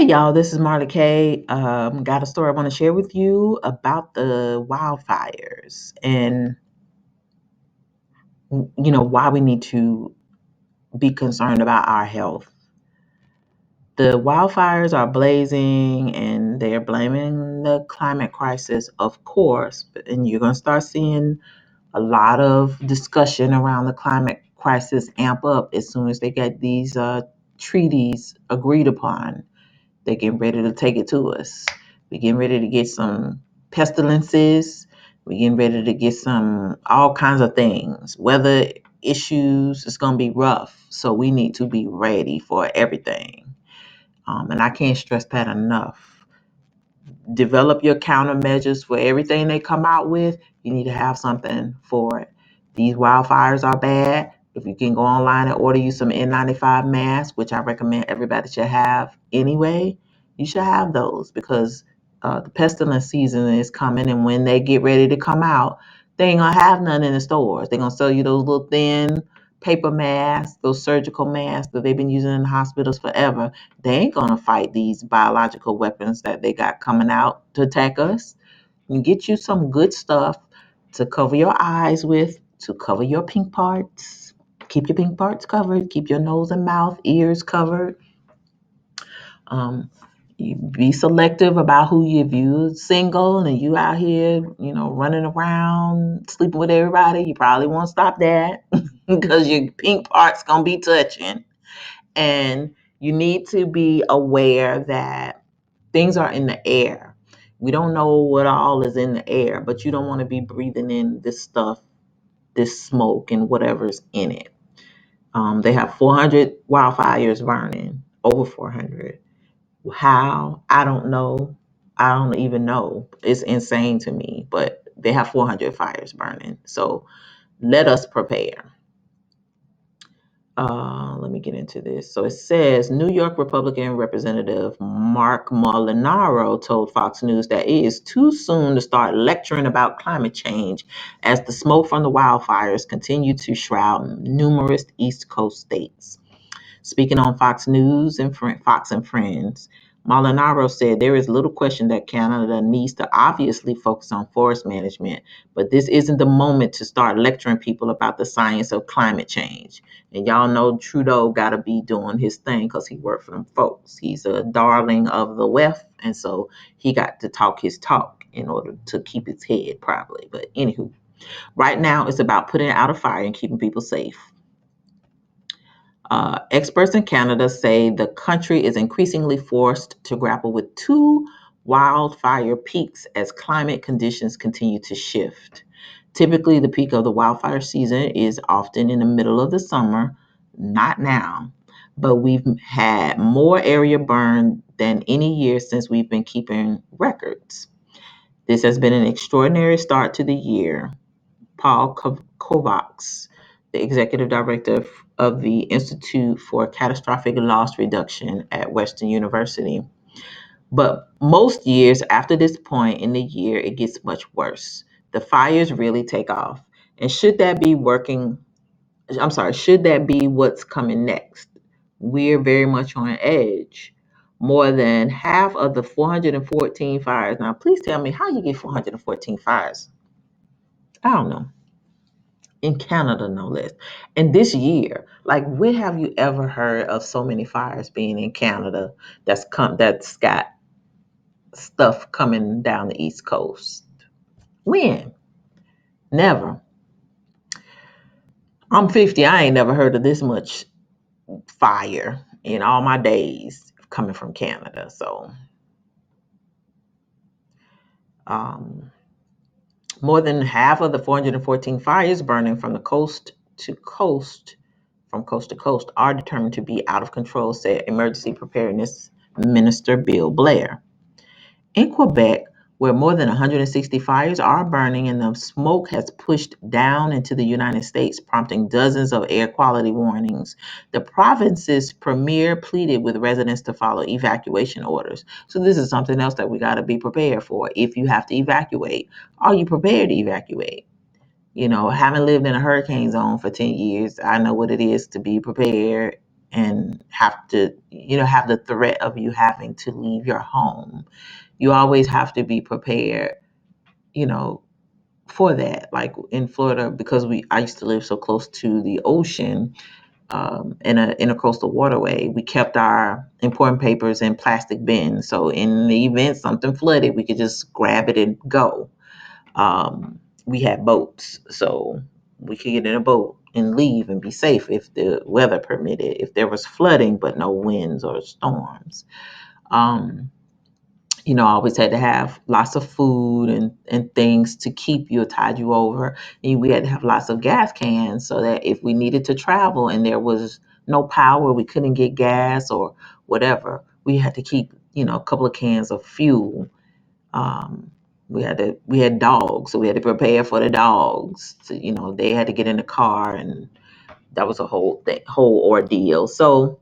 y'all, this is Marla Kay. Got a story I want to share with you about the wildfires and why we need to be concerned about our health. The wildfires are blazing and they're blaming the climate crisis, of course, and you're going to start seeing a lot of discussion around the climate crisis amp up as soon as they get these treaties agreed upon. They're getting ready to take it to us. We're getting ready to get some pestilences. We're getting ready to get some all kinds of things. Weather issues. It's going to be rough. So we need to be ready for everything. And I can't stress that enough. Develop your countermeasures for everything they come out with. You need to have something for it. These wildfires are bad. If you can go online and order you some N95 masks, which I recommend everybody should have anyway, you should have those because the pestilence season is coming. And when they get ready to come out, they ain't going to have none in the stores. They're going to sell you those little thin paper masks, those surgical masks that they've been using in hospitals forever. They ain't going to fight these biological weapons that they got coming out to attack us. You get you some good stuff to cover your eyes with, to cover your pink parts. Keep your pink parts covered. Keep your nose and mouth, ears covered. Um, you be selective about who you, if you single and you out here, running around, sleeping with everybody, you probably won't stop that because your pink part's going to be touching. And you need to be aware that things are in the air. We don't know what all is in the air, but you don't want to be breathing in this stuff, this smoke, and whatever's in it. They have 400 wildfires burning, over 400. How? I don't know. I don't even know. It's insane to me, but they have 400 fires burning. So let us prepare. Let me get into this. So it says New York Republican Representative Mark Molinaro told Fox News that it is too soon to start lecturing about climate change as the smoke from the wildfires continue to shroud numerous East Coast states. Speaking on Fox News and Fox and Friends, Molinaro said there is little question that Canada needs to obviously focus on forest management, but this isn't the moment to start lecturing people about the science of climate change. And y'all know Trudeau got to be doing his thing because he worked for them folks. He's a darling of the left, and so he got to talk his talk in order to keep his head, probably. But anywho, right now it's about putting out a fire and keeping people safe. Experts in Canada say the country is increasingly forced to grapple with two wildfire peaks as climate conditions continue to shift. Typically, the peak of the wildfire season is often in the middle of the summer, not now, but we've had more area burned than any year since we've been keeping records. This has been an extraordinary start to the year. Paul Kovacs, the executive director of the Institute for Catastrophic Loss Reduction at Western University. But most years after this point in the year, it gets much worse. The fires really take off. And should that be what's coming next? We're very much on edge. More than half of the 414 fires. Now, please tell me how you get 414 fires. I don't know. In Canada, no less. And this year, like, where have you ever heard of so many fires being in Canada that's got stuff coming down the East Coast? When? Never. I'm 50. I ain't never heard of this much fire in all my days coming from Canada. So, um, more than half of the 414 fires burning from the coast to coast, from coast to coast, are determined to be out of control, said Emergency Preparedness Minister Bill Blair. In Quebec, where more than 160 fires are burning and the smoke has pushed down into the United States, prompting dozens of air quality warnings, the province's premier pleaded with residents to follow evacuation orders. So this is something else that we got to be prepared for. If you have to evacuate, are you prepared to evacuate? Having lived in a hurricane zone for 10 years, I know what it is to be prepared and have to, have the threat of you having to leave your home. You always have to be prepared, you know, for that. Like in Florida, because I used to live so close to the ocean, in a coastal waterway, we kept our important papers in plastic bins. So in the event something flooded, we could just grab it and go. We had boats, so we could get in a boat and leave and be safe if the weather permitted, if there was flooding but no winds or storms. um, I always had to have lots of food and things to keep you, tide you over. And we had to have lots of gas cans so that if we needed to travel and there was no power, we couldn't get gas or whatever, we had to keep, a couple of cans of fuel. um, we had dogs, so we had to prepare for the dogs. So, they had to get in the car, and that was a whole ordeal. So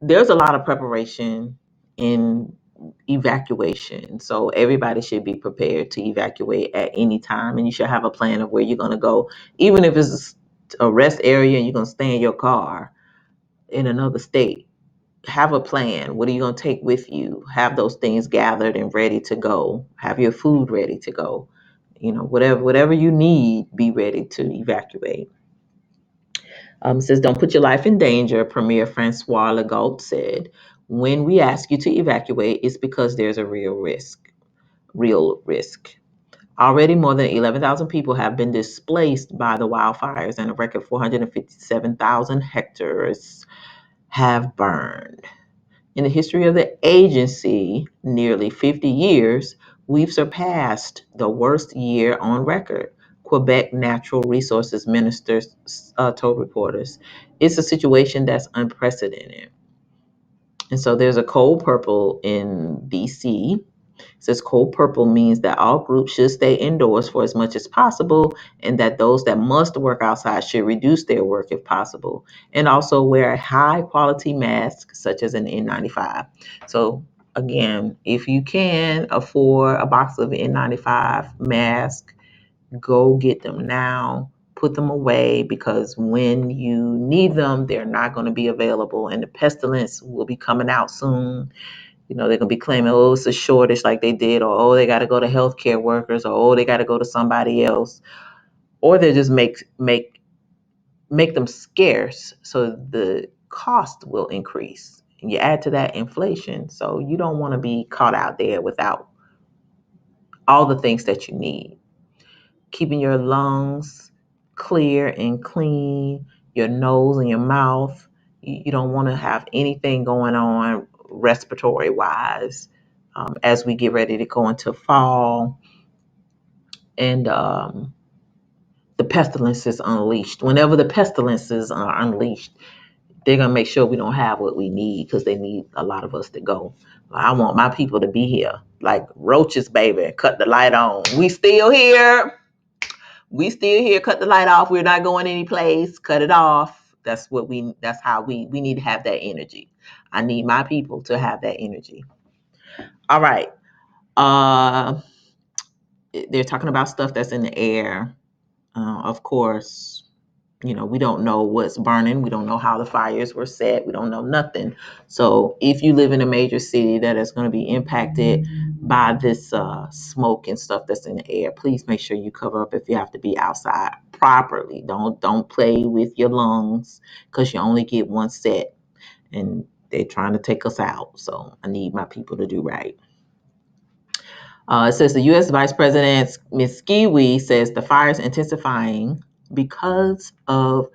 there's a lot of preparation in evacuation. So everybody should be prepared to evacuate at any time, and you should have a plan of where you're going to go, even if it's a rest area and you're going to stay in your car in another state. Have a plan. What are you going to take with you? Have those things gathered and ready to go. Have your food ready to go. Whatever you need, be ready to evacuate. It says, don't put your life in danger. Premier Francois Legault said, when we ask you to evacuate, it's because there's a real risk. Real risk. Already more than 11,000 people have been displaced by the wildfires, and a record 457,000 hectares have burned. In the history of the agency, nearly 50 years, we've surpassed the worst year on record, Quebec Natural Resources Minister told reporters. It's a situation that's unprecedented. And so there's a code purple in BC. It says cold purple means that all groups should stay indoors for as much as possible, and that those that must work outside should reduce their work if possible, and also wear a high quality mask such as an N95. So again, if you can afford a box of N95 masks, go get them now. Put them away, because when you need them, they're not going to be available, and the pestilence will be coming out soon. They're gonna be claiming, oh, it's a shortage like they did, or oh, they got to go to healthcare workers, or oh, they got to go to somebody else, or they just make them scarce, so the cost will increase. And you add to that inflation, so you don't want to be caught out there without all the things that you need. Keeping your lungs clear and clean, your nose and your mouth. You don't want to have anything going on respiratory wise, as we get ready to go into fall, and the pestilence is unleashed. Whenever the pestilences are unleashed, they're going to make sure we don't have what we need, because they need a lot of us to go. I want my people to be here like roaches, baby. Cut the light on. We still here. We still here. Cut the light off. We're not going any place. Cut it off. That's how we need to have that energy. I need my people to have that energy. All right. Uh they're talking about stuff that's in the air. Of course, we don't know what's burning. We don't know how the fires were set. We don't know nothing. So if you live in a major city that is going to be impacted by this smoke and stuff that's in the air, please make sure you cover up if you have to be outside properly. Don't play with your lungs, because you only get one set, and they're trying to take us out. So I need my people to do right. It says the U.S. Vice President Ms. Skiwi says the fires intensifying because of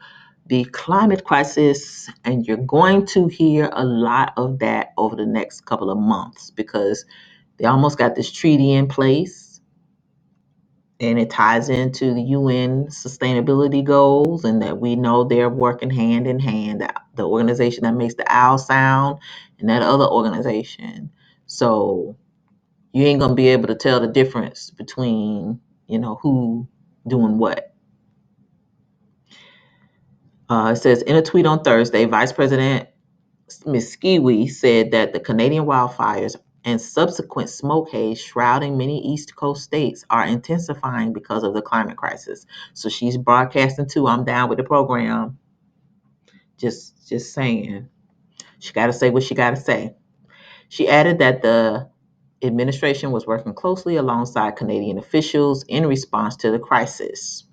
the climate crisis, and you're going to hear a lot of that over the next couple of months, because they almost got this treaty in place, and it ties into the UN sustainability goals, and that we know they're working hand in hand, the organization that makes the owl sound and that other organization. So you ain't gonna be able to tell the difference between who doing what. It says in a tweet on Thursday, Vice President Ms. Skiwi said that the Canadian wildfires and subsequent smoke haze shrouding many East Coast states are intensifying because of the climate crisis. So she's broadcasting too. I'm down with the program. Just saying. She got to say what she got to say. She added that the administration was working closely alongside Canadian officials in response to the crisis.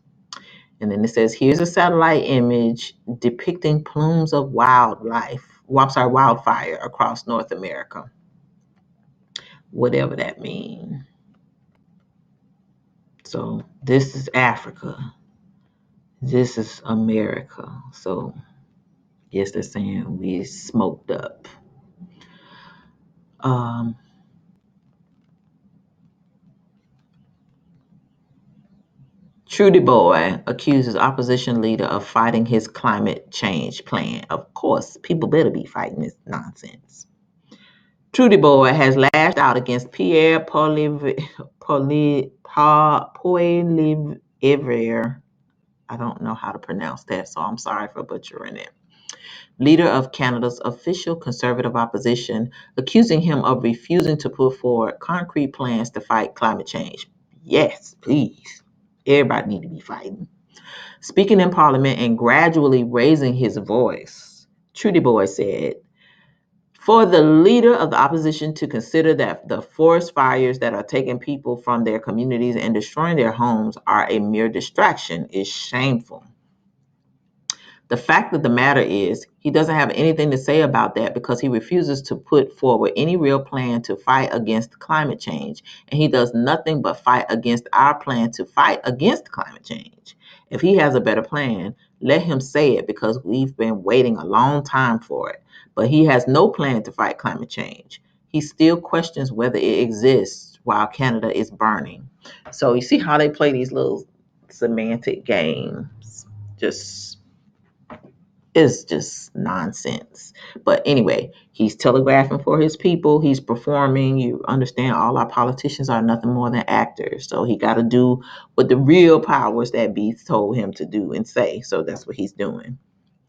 And then it says, here's a satellite image depicting plumes of wildfire across North America. Whatever that means. So this is Africa. This is America. So yes, they're saying we smoked up. Um, Trudy Boy accuses opposition leader of fighting his climate change plan. Of course, people better be fighting this nonsense. Trudy Boy has lashed out against Pierre Poilievre. I don't know how to pronounce that, so I'm sorry for butchering it. Leader of Canada's official conservative opposition, accusing him of refusing to put forward concrete plans to fight climate change. Yes, please. Everybody need to be fighting. Speaking in Parliament and gradually raising his voice, Trudy Boy said, for the leader of the opposition to consider that the forest fires that are taking people from their communities and destroying their homes are a mere distraction is shameful. The fact of the matter is, he doesn't have anything to say about that because he refuses to put forward any real plan to fight against climate change. And he does nothing but fight against our plan to fight against climate change. If he has a better plan, let him say it because we've been waiting a long time for it. But he has no plan to fight climate change. He still questions whether it exists while Canada is burning. So you see how they play these little semantic games. It's just nonsense. But anyway, he's telegraphing for his people. He's performing. You understand, all our politicians are nothing more than actors. So he got to do what the real powers that be told him to do and say. So that's what he's doing.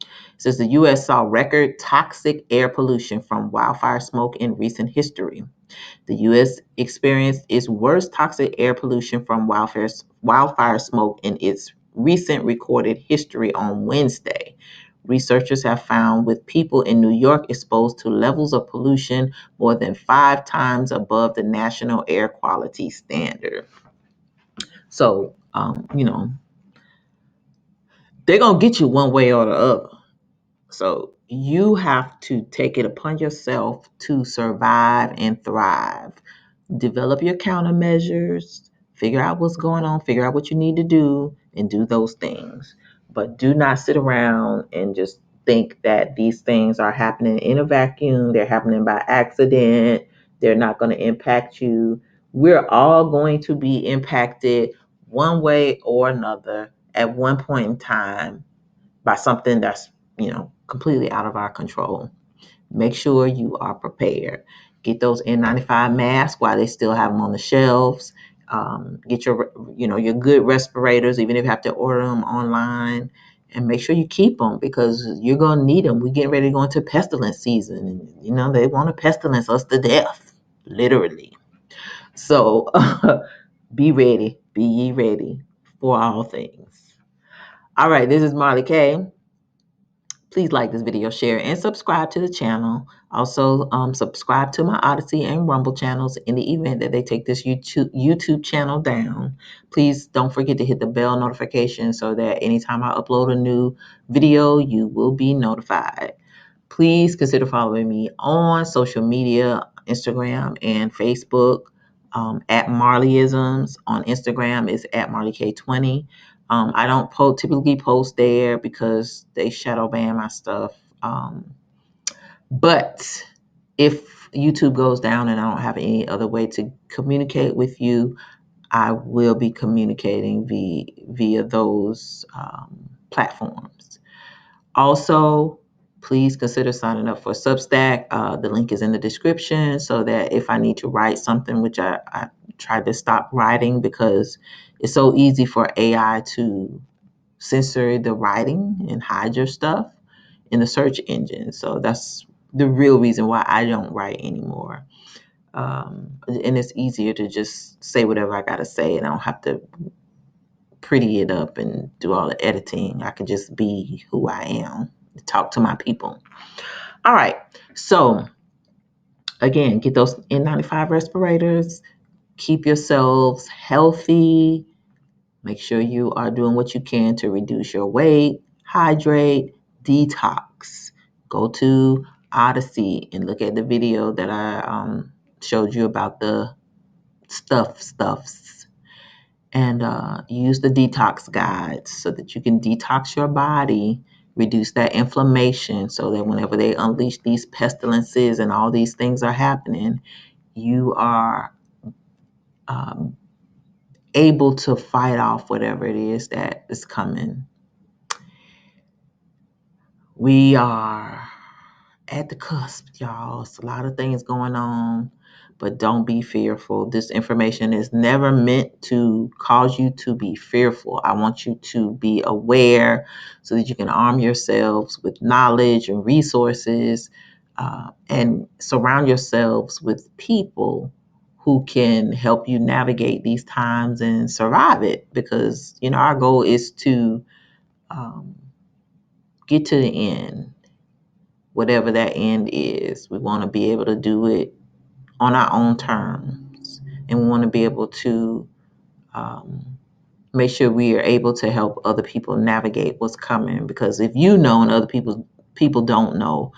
It says the U.S. saw record toxic air pollution from wildfire smoke in recent history. The U.S. experienced its worst toxic air pollution from wildfire smoke in its recent recorded history on Wednesday. Researchers have found with people in New York exposed to levels of pollution more than 5 times above the national air quality standard. So, they're going to get you one way or the other. So you have to take it upon yourself to survive and thrive. Develop your countermeasures, figure out what's going on, figure out what you need to do, and do those things. But do not sit around and just think that these things are happening in a vacuum. They're happening by accident. They're not going to impact you. We're all going to be impacted one way or another at one point in time by something that's, completely out of our control. Make sure you are prepared. Get those N95 masks while they still have them on the shelves. Get your good respirators, even if you have to order them online, and make sure you keep them because you're gonna need them. We're getting ready to go into pestilence season, and they want to pestilence us to death, literally. So be ready, be ye ready for all things. All right, this is Marley K. Please like this video, share, and subscribe to the channel. Also, subscribe to my Odyssey and Rumble channels in the event that they take this YouTube channel down. Please don't forget to hit the bell notification so that anytime I upload a new video, you will be notified. Please consider following me on social media, Instagram and Facebook, at Marleyisms. On Instagram is at MarleyK20. I don't typically post there because they shadow ban my stuff. But if YouTube goes down and I don't have any other way to communicate with you, I will be communicating via those platforms. Also, please consider signing up for Substack. The link is in the description so that if I need to write something, which I tried to stop writing because it's so easy for AI to censor the writing and hide your stuff in the search engine. So that's the real reason why I don't write anymore. And it's easier to just say whatever I got to say, and I don't have to pretty it up and do all the editing. I can just be who I am. talk to my people. All right. So again, get those N95 respirators. Keep yourselves healthy. Make sure you are doing what you can to reduce your weight, hydrate, detox. Go to Odyssey and look at the video that I showed you about the stuffs. And use the detox guides so that you can detox your body, reduce that inflammation, so that whenever they unleash these pestilences and all these things are happening, you are um, able to fight off whatever it is that is coming. We are at the cusp, y'all. It's a lot of things going on, but don't be fearful. This information is never meant to cause you to be fearful. I want you to be aware so that you can arm yourselves with knowledge and resources, and surround yourselves with people who can help you navigate these times and survive it. Because, our goal is to get to the end, whatever that end is. We want to be able to do it on our own terms, and we want to be able to make sure we are able to help other people navigate what's coming. Because if you know and other people don't know,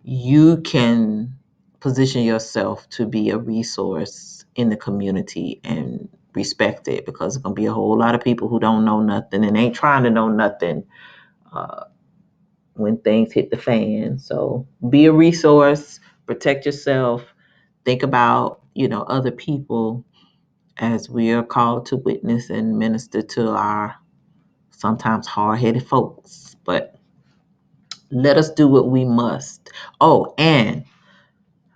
you can position yourself to be a resource in the community and respect it, because there's going to be a whole lot of people who don't know nothing and ain't trying to know nothing when things hit the fan. So be a resource, protect yourself, think about, other people, as we are called to witness and minister to our sometimes hard-headed folks. But let us do what we must. Oh, and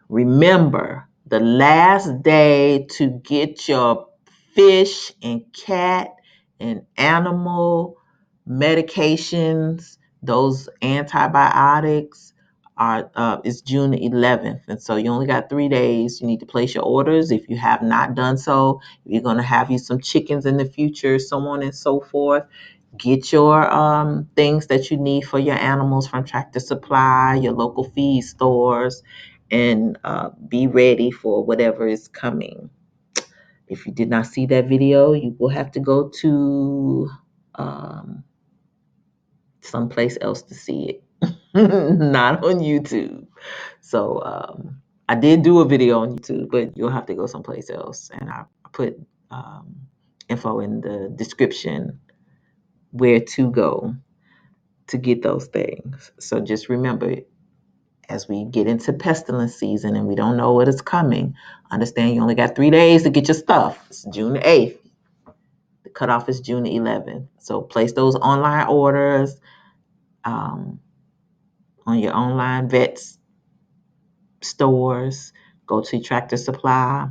remember, the last day to get your fish and cat and animal medications, those antibiotics, is June 11th. And so you only got 3 days. You need to place your orders if you have not done so. You're going to have you some chickens in the future, so on and so forth. Get your things that you need for your animals from Tractor Supply, your local feed stores, and be ready for whatever is coming. If you did not see that video, you will have to go to um, someplace else to see it, not on YouTube. So I did do a video on YouTube, but you'll have to go someplace else. And I put info in the description where to go to get those things. So just remember, as we get into pestilence season and we don't know what is coming, understand you only got 3 days to get your stuff. It's June 8th. The cutoff is June 11th. So place those online orders on your online vets stores. Go to Tractor Supply.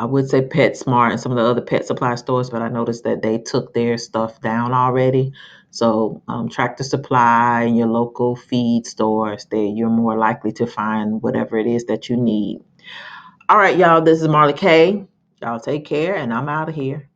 I would say PetSmart and some of the other pet supply stores, but I noticed that they took their stuff down already. So Tractor Supply and your local feed stores, you're more likely to find whatever it is that you need. All right, y'all, this is Marla K. Y'all take care, and I'm out of here.